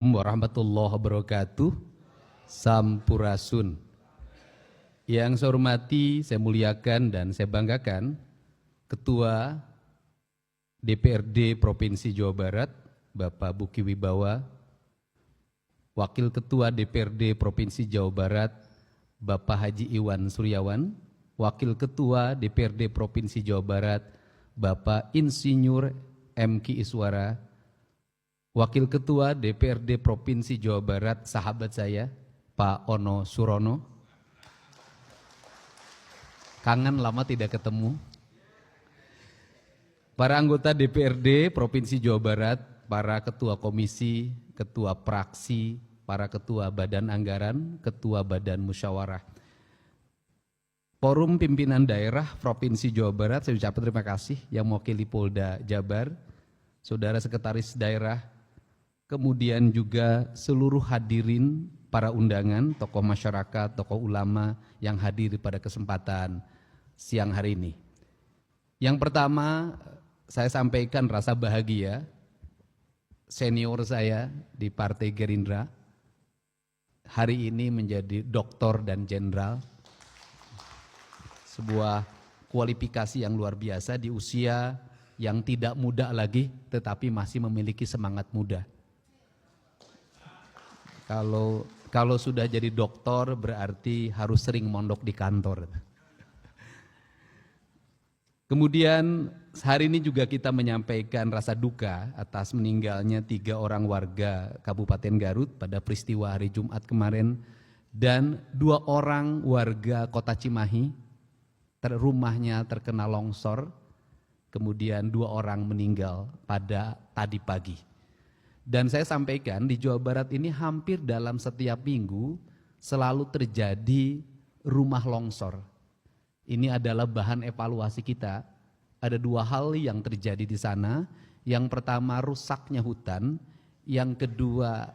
Warahmatullahi wabarakatuh. Sampurasun. Yang saya hormati, saya muliakan dan saya banggakan Ketua DPRD Provinsi Jawa Barat, Bapak Buki Wibawa, Wakil Ketua DPRD Provinsi Jawa Barat, Bapak Haji Iwan Suryawan, Wakil Ketua DPRD Provinsi Jawa Barat, Bapak Insinyur M.Ki Iswara, Wakil Ketua DPRD Provinsi Jawa Barat, sahabat saya, Pak Ono Surono. Kangen lama tidak ketemu. Para anggota DPRD Provinsi Jawa Barat, para ketua komisi, ketua praksi, para ketua badan anggaran, ketua badan musyawarah. Forum pimpinan daerah Provinsi Jawa Barat, saya ucapkan terima kasih yang mewakili Polda Jabar, saudara sekretaris daerah, kemudian juga seluruh hadirin para undangan, tokoh masyarakat, tokoh ulama yang hadir pada kesempatan siang hari ini. Yang pertama, saya sampaikan rasa bahagia senior saya di Partai Gerindra hari ini menjadi doktor dan jenderal. Sebuah kualifikasi yang luar biasa di usia yang tidak muda lagi tetapi masih memiliki semangat muda. Kalau sudah jadi doktor berarti harus sering mondok di kantor. Kemudian hari ini juga kita menyampaikan rasa duka atas meninggalnya 3 orang warga Kabupaten Garut pada peristiwa hari Jumat kemarin dan 2 orang warga Kota Cimahi rumahnya terkena longsor, kemudian 2 orang meninggal pada tadi pagi. Dan saya sampaikan di Jawa Barat ini hampir dalam setiap minggu selalu terjadi rumah longsor. Ini adalah bahan evaluasi kita. Ada 2 hal yang terjadi di sana. Yang pertama rusaknya hutan, yang kedua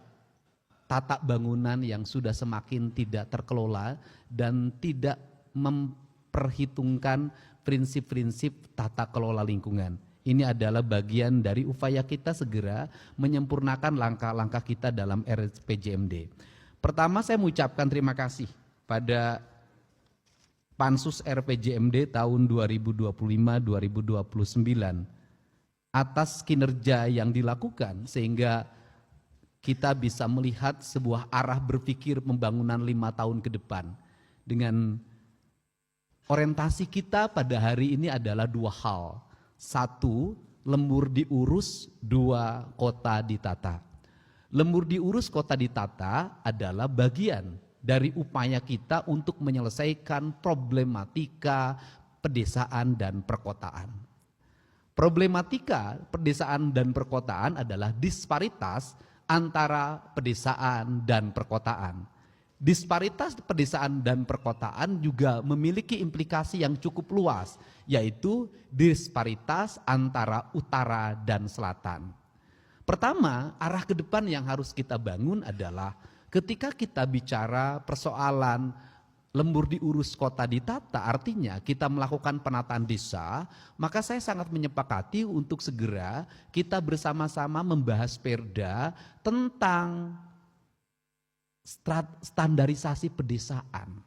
tata bangunan yang sudah semakin tidak terkelola dan tidak memperhitungkan prinsip-prinsip tata kelola lingkungan. Ini adalah bagian dari upaya kita segera menyempurnakan langkah-langkah kita dalam RPJMD. Pertama saya mengucapkan terima kasih pada Pansus RPJMD tahun 2025-2029 atas kinerja yang dilakukan sehingga kita bisa melihat sebuah arah berpikir pembangunan 5 tahun ke depan. Dengan orientasi kita pada hari ini adalah 2 hal. 1, lembur diurus, 2, kota ditata. Lembur diurus, kota ditata adalah bagian dari upaya kita untuk menyelesaikan problematika pedesaan dan perkotaan. Problematika pedesaan dan perkotaan adalah disparitas antara pedesaan dan perkotaan. Disparitas pedesaan dan perkotaan juga memiliki implikasi yang cukup luas, yaitu disparitas antara utara dan selatan. Pertama, arah ke depan yang harus kita bangun adalah ketika kita bicara persoalan lembur diurus kota ditata, artinya kita melakukan penataan desa, maka saya sangat menyepakati untuk segera kita bersama-sama membahas perda tentang standarisasi pedesaan.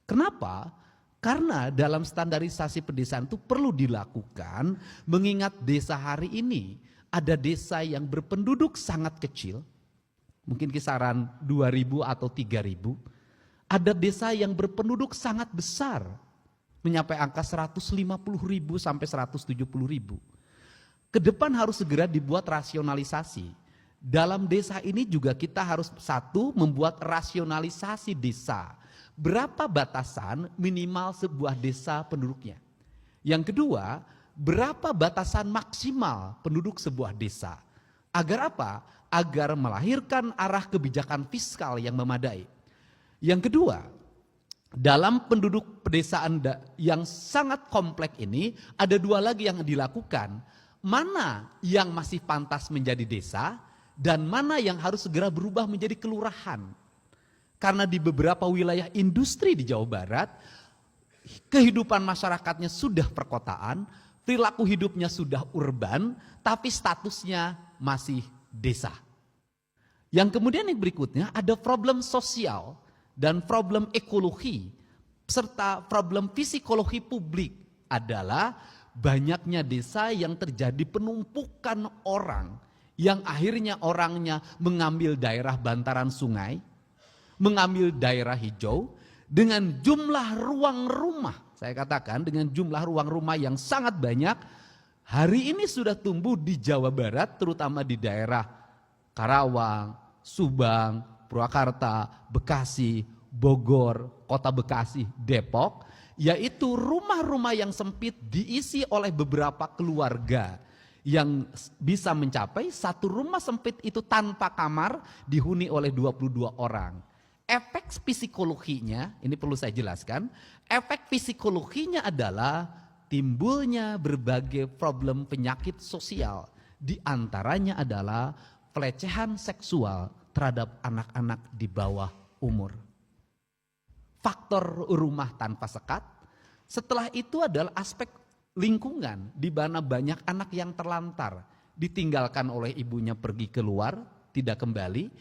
Kenapa? Karena dalam standarisasi pedesaan itu perlu dilakukan mengingat desa hari ini ada desa yang berpenduduk sangat kecil, mungkin kisaran 2.000 atau 3.000. Ada desa yang berpenduduk sangat besar, mencapai angka 150.000 sampai 170.000. Ke depan harus segera dibuat rasionalisasi. Dalam desa ini juga kita harus 1, membuat rasionalisasi desa. Berapa batasan minimal sebuah desa penduduknya? Yang kedua, berapa batasan maksimal penduduk sebuah desa? Agar apa? Agar melahirkan arah kebijakan fiskal yang memadai. Yang kedua, dalam penduduk pedesaan yang sangat kompleks ini ada 2 lagi yang dilakukan. Mana yang masih pantas menjadi desa dan mana yang harus segera berubah menjadi kelurahan. Karena di beberapa wilayah industri di Jawa Barat, kehidupan masyarakatnya sudah perkotaan, perilaku hidupnya sudah urban, tapi statusnya masih desa. Yang kemudian yang berikutnya ada problem sosial dan problem ekologi serta problem psikologi publik adalah banyaknya desa yang terjadi penumpukan orang yang akhirnya orangnya mengambil daerah bantaran sungai, mengambil daerah hijau dengan jumlah ruang rumah. Saya katakan dengan jumlah ruang rumah yang sangat banyak. Hari ini sudah tumbuh di Jawa Barat, terutama di daerah Karawang, Subang, Purwakarta, Bekasi, Bogor, Kota Bekasi, Depok, yaitu rumah-rumah yang sempit diisi oleh beberapa keluarga yang bisa mencapai satu rumah sempit itu tanpa kamar dihuni oleh 22 orang. Efek psikologinya, ini perlu saya jelaskan, efek psikologinya adalah timbulnya berbagai problem penyakit sosial. Di antaranya adalah pelecehan seksual terhadap anak-anak di bawah umur. Faktor rumah tanpa sekat. Setelah itu adalah aspek lingkungan, di mana banyak anak yang terlantar, ditinggalkan oleh ibunya pergi keluar, tidak kembali,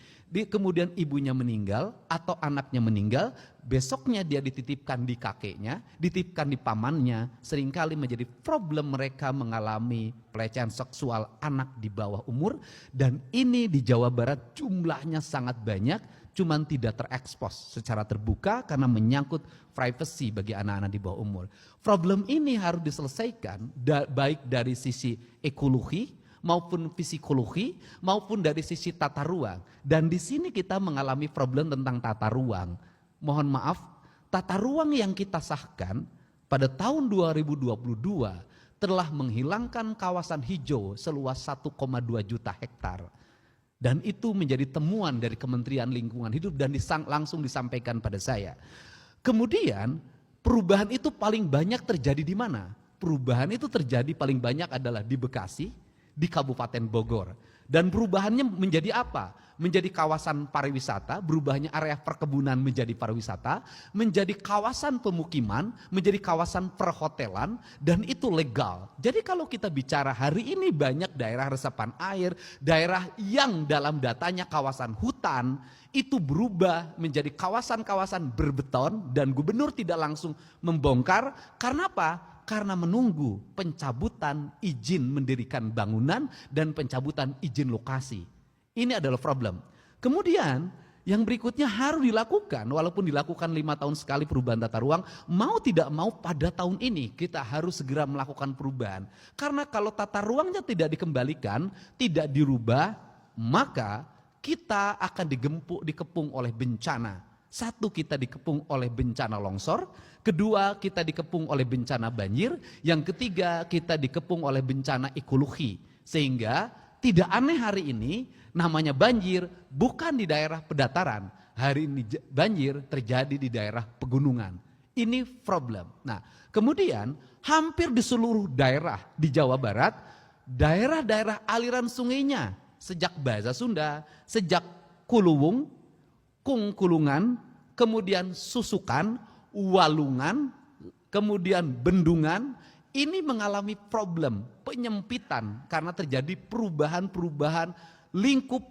kemudian ibunya meninggal atau anaknya meninggal, besoknya dia dititipkan di kakeknya, dititipkan di pamannya, seringkali menjadi problem mereka mengalami pelecehan seksual anak di bawah umur, dan ini di Jawa Barat jumlahnya sangat banyak, cuman tidak terekspos secara terbuka karena menyangkut privacy bagi anak-anak di bawah umur. Problem ini harus diselesaikan baik dari sisi ekologi maupun psikologi maupun dari sisi tata ruang. Dan di sini kita mengalami problem tentang tata ruang. Mohon maaf, tata ruang yang kita sahkan pada tahun 2022 telah menghilangkan kawasan hijau seluas 1,2 juta hektar. Dan itu menjadi temuan dari Kementerian Lingkungan Hidup dan langsung disampaikan pada saya. Kemudian perubahan itu paling banyak terjadi di mana? Perubahan itu terjadi paling banyak adalah di Bekasi, di Kabupaten Bogor. Dan perubahannya menjadi apa? Menjadi kawasan pariwisata, berubahnya area perkebunan menjadi pariwisata, menjadi kawasan pemukiman, menjadi kawasan perhotelan, dan itu legal. Jadi kalau kita bicara hari ini banyak daerah resapan air, daerah yang dalam datanya kawasan hutan, itu berubah menjadi kawasan-kawasan berbeton dan gubernur tidak langsung membongkar. Karena apa? Karena menunggu pencabutan izin mendirikan bangunan dan pencabutan izin lokasi. Ini adalah problem. Kemudian yang berikutnya harus dilakukan, walaupun dilakukan 5 tahun sekali perubahan tata ruang, mau tidak mau pada tahun ini kita harus segera melakukan perubahan. Karena kalau tata ruangnya tidak dikembalikan, tidak dirubah, maka kita akan dikepung oleh bencana. Satu, kita dikepung oleh bencana longsor. Kedua, kita dikepung oleh bencana banjir. Yang ketiga, kita dikepung oleh bencana ekologi. Sehingga tidak aneh hari ini namanya banjir bukan di daerah pedataran. Hari ini banjir terjadi di daerah pegunungan. Ini problem. Nah, kemudian hampir di seluruh daerah di Jawa Barat, daerah-daerah aliran sungainya sejak Bahasa Sunda, sejak Kuluwung, Kungkulungan, kemudian Susukan, Walungan, kemudian Bendungan, ini mengalami problem penyempitan karena terjadi perubahan-perubahan lingkup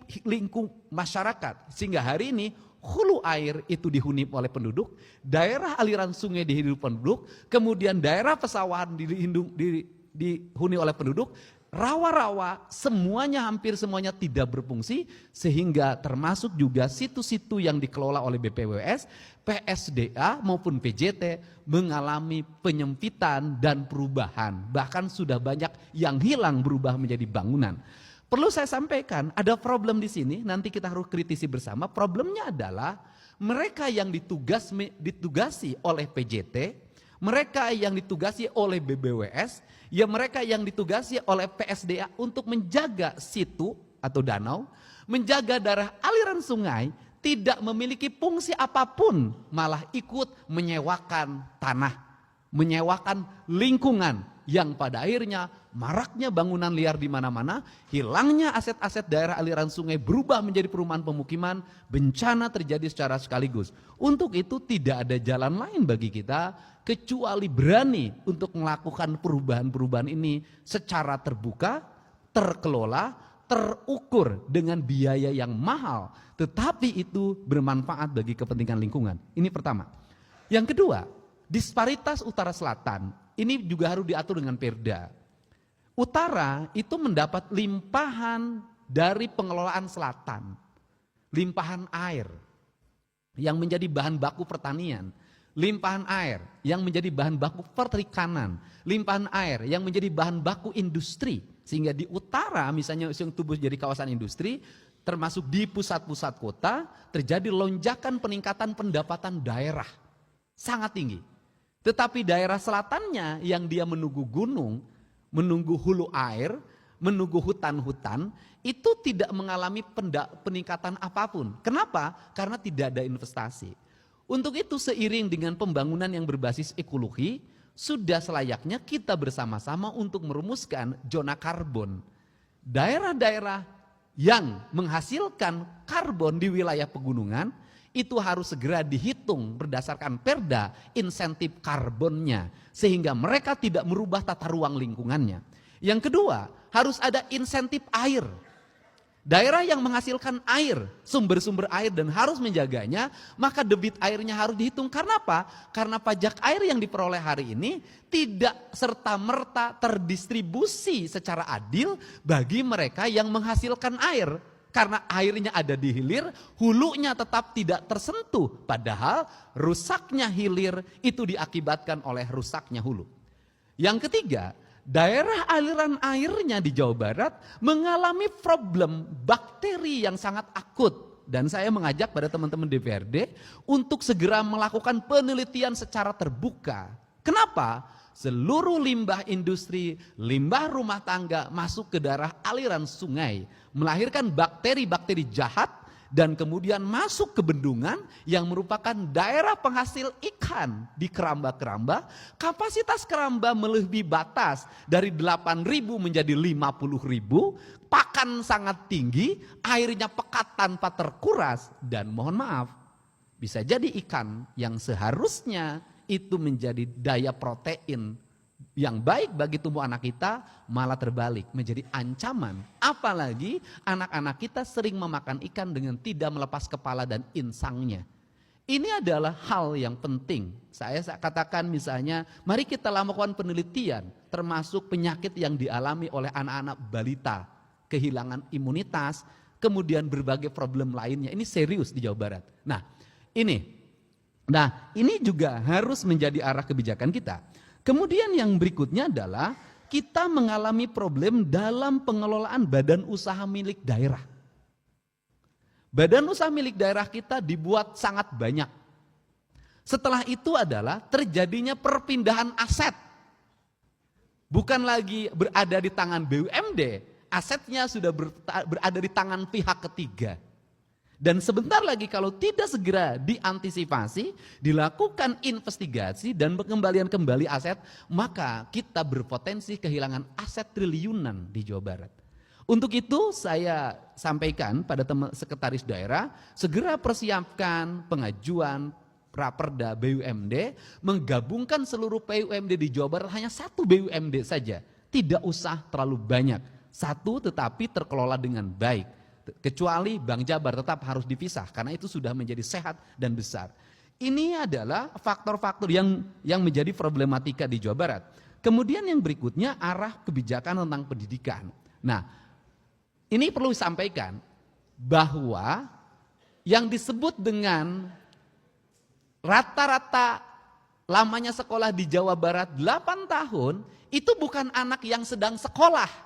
masyarakat. Sehingga hari ini hulu air itu dihuni oleh penduduk, daerah aliran sungai dihuni penduduk, kemudian daerah pesawahan dihuni oleh penduduk, rawa-rawa semuanya hampir semuanya tidak berfungsi, sehingga termasuk juga situ-situ yang dikelola oleh BPWS, PSDA maupun PJT mengalami penyempitan dan perubahan. Bahkan sudah banyak yang hilang berubah menjadi bangunan. Perlu saya sampaikan, ada problem di sini, nanti kita harus kritisi bersama. Problemnya adalah mereka yang ditugasi oleh PJT, mereka yang ditugasi oleh BBWS, ya mereka yang ditugasi oleh PSDA untuk menjaga situ atau danau, menjaga daerah aliran sungai, tidak memiliki fungsi apapun, malah ikut menyewakan tanah, menyewakan lingkungan yang pada akhirnya maraknya bangunan liar di mana-mana, hilangnya aset-aset daerah aliran sungai berubah menjadi perumahan pemukiman, bencana terjadi secara sekaligus. Untuk itu tidak ada jalan lain bagi kita kecuali berani untuk melakukan perubahan-perubahan ini secara terbuka, terkelola, terukur dengan biaya yang mahal, tetapi itu bermanfaat bagi kepentingan lingkungan. Ini pertama. Yang kedua, disparitas utara-selatan. Ini juga harus diatur dengan perda. Utara itu mendapat limpahan dari pengelolaan selatan. Limpahan air yang menjadi bahan baku pertanian. Limpahan air yang menjadi bahan baku perikanan. Limpahan air yang menjadi bahan baku industri. Sehingga di utara misalnya yang tumbuh jadi kawasan industri, termasuk di pusat-pusat kota, terjadi lonjakan peningkatan pendapatan daerah. Sangat tinggi. Tetapi daerah selatannya yang dia menunggu gunung, menunggu hulu air, menunggu hutan-hutan, itu tidak mengalami peningkatan apapun. Kenapa? Karena tidak ada investasi. Untuk itu seiring dengan pembangunan yang berbasis ekologi, sudah selayaknya kita bersama-sama untuk merumuskan zona karbon. Daerah-daerah yang menghasilkan karbon di wilayah pegunungan, itu harus segera dihitung berdasarkan perda insentif karbonnya. Sehingga mereka tidak merubah tata ruang lingkungannya. Yang kedua, harus ada insentif air. Daerah yang menghasilkan air, sumber-sumber air dan harus menjaganya, maka debit airnya harus dihitung. Karena apa? Karena pajak air yang diperoleh hari ini tidak serta-merta terdistribusi secara adil bagi mereka yang menghasilkan air. Karena airnya ada di hilir, hulunya tetap tidak tersentuh. Padahal rusaknya hilir itu diakibatkan oleh rusaknya hulu. Yang ketiga, daerah aliran airnya di Jawa Barat mengalami problem bakteri yang sangat akut. Dan saya mengajak pada teman-teman DPRD untuk segera melakukan penelitian secara terbuka. Kenapa? Seluruh limbah industri, limbah rumah tangga masuk ke daerah aliran sungai. Melahirkan bakteri-bakteri jahat dan kemudian masuk ke bendungan yang merupakan daerah penghasil ikan di keramba-keramba. Kapasitas keramba melebihi batas dari 8.000 menjadi 50.000, pakan sangat tinggi, airnya pekat tanpa terkuras, dan mohon maaf, bisa jadi ikan yang seharusnya itu menjadi daya protein yang baik bagi tubuh anak kita malah terbalik menjadi ancaman. Apalagi anak-anak kita sering memakan ikan dengan tidak melepas kepala dan insangnya. Ini adalah hal yang penting. Saya katakan misalnya, mari kita lakukan penelitian termasuk penyakit yang dialami oleh anak-anak balita, kehilangan imunitas, kemudian berbagai problem lainnya. Ini serius di Jawa Barat. Nah, ini juga harus menjadi arah kebijakan kita. Kemudian yang berikutnya adalah kita mengalami problem dalam pengelolaan badan usaha milik daerah. Badan usaha milik daerah kita dibuat sangat banyak. Setelah itu adalah terjadinya perpindahan aset. Bukan lagi berada di tangan BUMD, asetnya sudah berada di tangan pihak ketiga. Dan sebentar lagi kalau tidak segera diantisipasi, dilakukan investigasi dan pengembalian kembali aset, maka kita berpotensi kehilangan aset triliunan di Jawa Barat. Untuk itu saya sampaikan pada teman sekretaris daerah, segera persiapkan pengajuan Raperda BUMD, menggabungkan seluruh BUMD di Jawa Barat hanya satu BUMD saja. Tidak usah terlalu banyak, satu tetapi terkelola dengan baik. Kecuali Bank Jabar tetap harus dipisah karena itu sudah menjadi sehat dan besar. Ini adalah faktor-faktor yang menjadi problematika di Jawa Barat. Kemudian yang berikutnya arah kebijakan tentang pendidikan. Nah, ini perlu disampaikan bahwa yang disebut dengan rata-rata lamanya sekolah di Jawa Barat 8 tahun itu bukan anak yang sedang sekolah.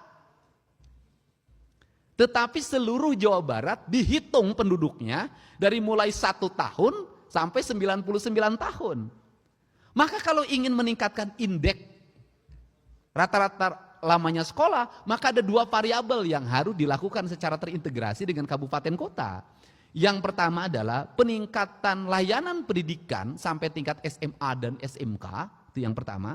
Tetapi seluruh Jawa Barat dihitung penduduknya dari mulai 1 tahun sampai 99 tahun. Maka kalau ingin meningkatkan indeks rata-rata lamanya sekolah, maka ada 2 variabel yang harus dilakukan secara terintegrasi dengan kabupaten kota. Yang pertama adalah peningkatan layanan pendidikan sampai tingkat SMA dan SMK, itu yang pertama.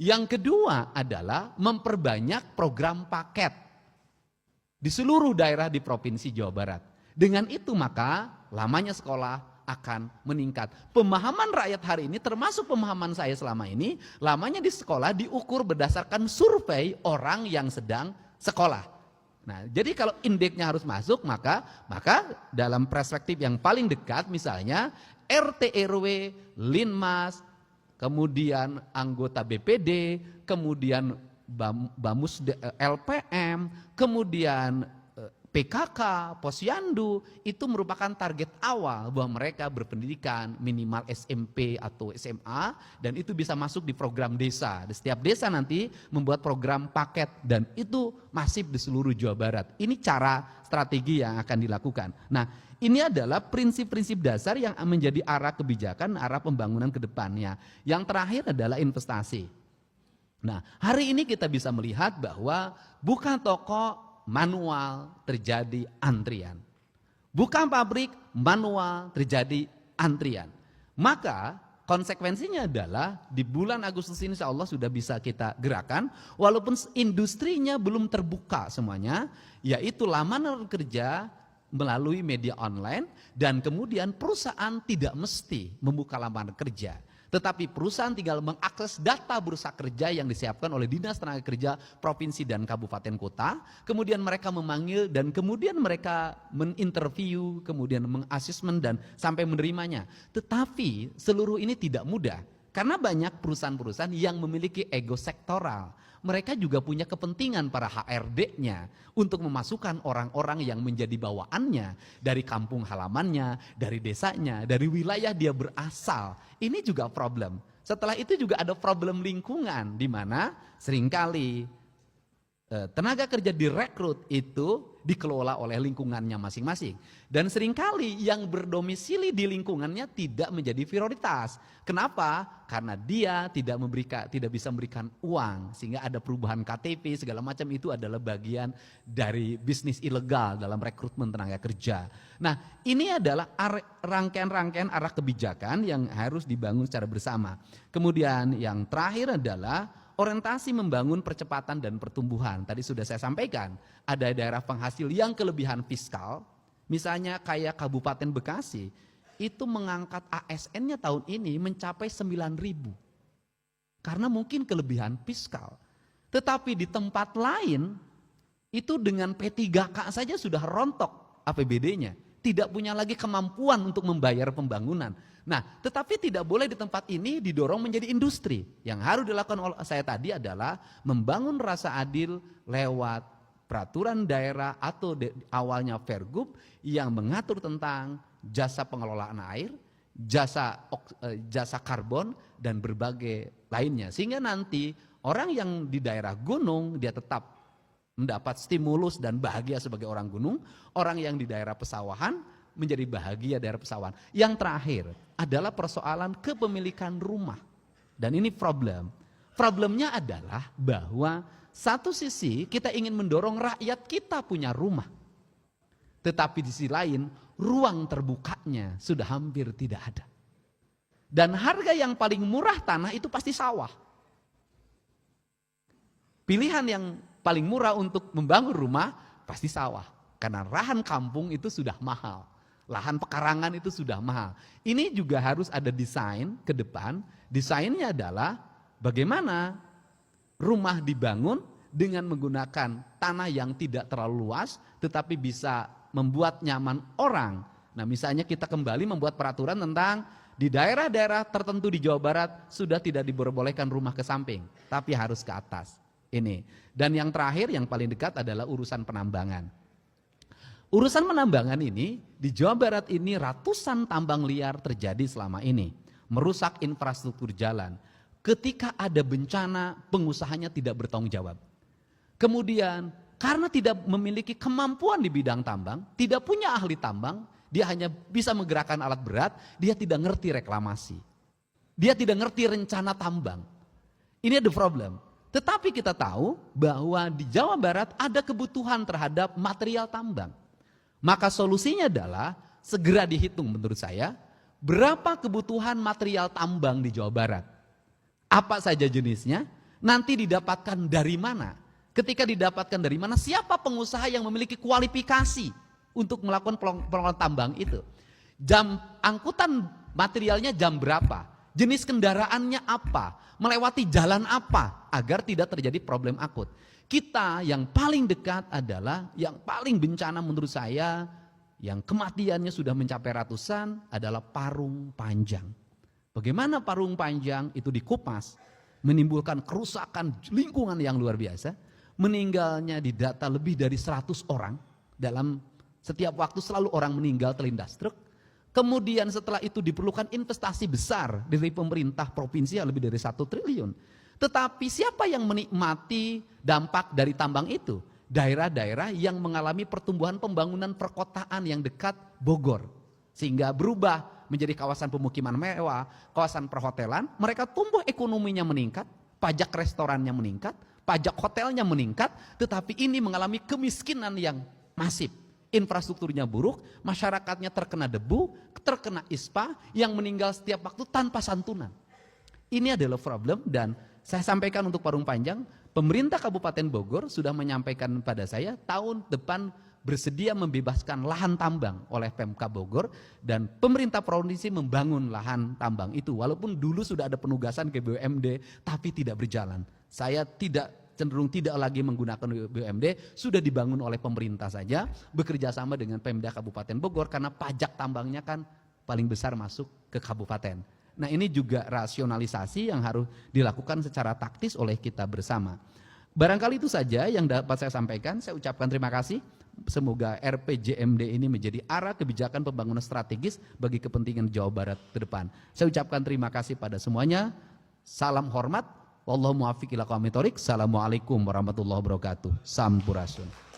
Yang kedua adalah memperbanyak program paket di seluruh daerah di Provinsi Jawa Barat. Dengan itu maka lamanya sekolah akan meningkat. Pemahaman rakyat hari ini termasuk pemahaman saya selama ini, lamanya di sekolah diukur berdasarkan survei orang yang sedang sekolah. Nah, jadi kalau indeksnya harus masuk, maka dalam perspektif yang paling dekat misalnya RT RW, Linmas, kemudian anggota BPD, kemudian Bamus LPM, kemudian PKK, Posyandu, itu merupakan target awal bahwa mereka berpendidikan minimal SMP atau SMA, dan itu bisa masuk di program desa. Di setiap desa nanti membuat program paket, dan itu masif di seluruh Jawa Barat. Ini cara strategi yang akan dilakukan. Nah, ini adalah prinsip-prinsip dasar yang menjadi arah kebijakan, arah pembangunan ke depannya. Yang terakhir adalah investasi. Nah, hari ini kita bisa melihat bahwa buka toko manual terjadi antrian. Buka pabrik manual terjadi antrian. Maka konsekuensinya adalah di bulan Agustus ini insya Allah sudah bisa kita gerakan. Walaupun industrinya belum terbuka semuanya, yaitu lamanan kerja melalui media online, dan kemudian perusahaan tidak mesti membuka lamanan kerja. Tetapi perusahaan tinggal mengakses data bursa kerja yang disiapkan oleh Dinas Tenaga Kerja Provinsi dan Kabupaten Kota. Kemudian mereka memanggil dan kemudian mereka menginterview, kemudian mengasesmen dan sampai menerimanya. Tetapi seluruh ini tidak mudah. Karena banyak perusahaan-perusahaan yang memiliki ego sektoral. Mereka juga punya kepentingan para HRD-nya untuk memasukkan orang-orang yang menjadi bawaannya dari kampung halamannya, dari desanya, dari wilayah dia berasal. Ini juga problem. Setelah itu juga ada problem lingkungan, di mana seringkali tenaga kerja direkrut itu dikelola oleh lingkungannya masing-masing. Dan seringkali yang berdomisili di lingkungannya tidak menjadi prioritas. Kenapa? Karena dia tidak bisa memberikan uang, sehingga ada perubahan KTP segala macam. Itu adalah bagian dari bisnis ilegal dalam rekrutmen tenaga kerja. Nah, ini adalah rangkaian-rangkaian arah kebijakan yang harus dibangun secara bersama. Kemudian yang terakhir adalah orientasi membangun percepatan dan pertumbuhan. Tadi sudah saya sampaikan, ada daerah penghasil yang kelebihan fiskal, misalnya kayak Kabupaten Bekasi, itu mengangkat ASN-nya tahun ini mencapai 9.000. Karena mungkin kelebihan fiskal. Tetapi di tempat lain, itu dengan P3K saja sudah rontok APBD-nya. Tidak punya lagi kemampuan untuk membayar pembangunan. Nah, tetapi tidak boleh di tempat ini didorong menjadi industri. Yang harus dilakukan oleh saya tadi adalah membangun rasa adil lewat peraturan daerah atau awalnya Pergub yang mengatur tentang jasa pengelolaan air, jasa karbon, dan berbagai lainnya. Sehingga nanti orang yang di daerah gunung dia tetap mendapat stimulus dan bahagia sebagai orang gunung, orang yang di daerah pesawahan menjadi bahagia daerah pesawahan. Yang terakhir adalah persoalan kepemilikan rumah. Dan ini problem. Problemnya adalah bahwa satu sisi kita ingin mendorong rakyat kita punya rumah. Tetapi di sisi lain ruang terbukanya sudah hampir tidak ada. Dan harga yang paling murah tanah itu pasti sawah. Pilihan yang paling murah untuk membangun rumah pasti sawah. Karena lahan kampung itu sudah mahal. Lahan pekarangan itu sudah mahal. Ini juga harus ada desain ke depan. Desainnya adalah bagaimana rumah dibangun dengan menggunakan tanah yang tidak terlalu luas tetapi bisa membuat nyaman orang. Nah, misalnya kita kembali membuat peraturan tentang di daerah-daerah tertentu di Jawa Barat sudah tidak diperbolehkan rumah ke samping, tapi harus ke atas. Ini. Dan yang terakhir yang paling dekat adalah urusan penambangan. Urusan penambangan ini di Jawa Barat ini ratusan tambang liar terjadi selama ini, merusak infrastruktur jalan. Ketika ada bencana, pengusahanya tidak bertanggung jawab. Kemudian karena tidak memiliki kemampuan di bidang tambang, tidak punya ahli tambang, dia hanya bisa menggerakkan alat berat, dia tidak ngerti reklamasi. Dia tidak ngerti rencana tambang. Ini ada problem. Tetapi kita tahu bahwa di Jawa Barat ada kebutuhan terhadap material tambang. Maka solusinya adalah segera dihitung menurut saya, berapa kebutuhan material tambang di Jawa Barat. Apa saja jenisnya, nanti didapatkan dari mana. Ketika didapatkan dari mana, siapa pengusaha yang memiliki kualifikasi untuk melakukan pengelolaan tambang itu. Jam angkutan materialnya jam berapa, jenis kendaraannya apa, melewati jalan apa, agar tidak terjadi problem akut. Kita yang paling dekat adalah, yang paling bencana menurut saya, yang kematiannya sudah mencapai ratusan adalah Parung Panjang. Bagaimana Parung Panjang itu dikupas, menimbulkan kerusakan lingkungan yang luar biasa. Meninggalnya di data lebih dari 100 orang. Dalam setiap waktu selalu orang meninggal terlindas truk. Kemudian setelah itu diperlukan investasi besar dari pemerintah provinsi yang lebih dari 1 triliun. Tetapi siapa yang menikmati dampak dari tambang itu? Daerah-daerah yang mengalami pertumbuhan pembangunan perkotaan yang dekat Bogor. Sehingga berubah menjadi kawasan pemukiman mewah, kawasan perhotelan. Mereka tumbuh ekonominya meningkat, pajak restorannya meningkat, pajak hotelnya meningkat. Tetapi ini mengalami kemiskinan yang masif. Infrastrukturnya buruk, masyarakatnya terkena debu, terkena ispa, yang meninggal setiap waktu tanpa santunan. Ini adalah problem, dan saya sampaikan untuk Parung Panjang, pemerintah Kabupaten Bogor sudah menyampaikan pada saya tahun depan bersedia membebaskan lahan tambang oleh Pemkab Bogor, dan pemerintah provinsi membangun lahan tambang itu. Walaupun dulu sudah ada penugasan ke BUMD, tapi tidak berjalan. Saya cenderung tidak lagi menggunakan BUMD, sudah dibangun oleh pemerintah saja, bekerja sama dengan Pemda Kabupaten Bogor, karena pajak tambangnya kan paling besar masuk ke kabupaten. Nah, ini juga rasionalisasi yang harus dilakukan secara taktis oleh kita bersama. Barangkali itu saja yang dapat saya sampaikan. Saya ucapkan terima kasih. Semoga RPJMD ini menjadi arah kebijakan pembangunan strategis bagi kepentingan Jawa Barat ke depan. Saya ucapkan terima kasih pada semuanya. Salam hormat. Wallahu muwaffiq ila aqwamit thoriq. Assalamualaikum warahmatullahi wabarakatuh. Sampurasun.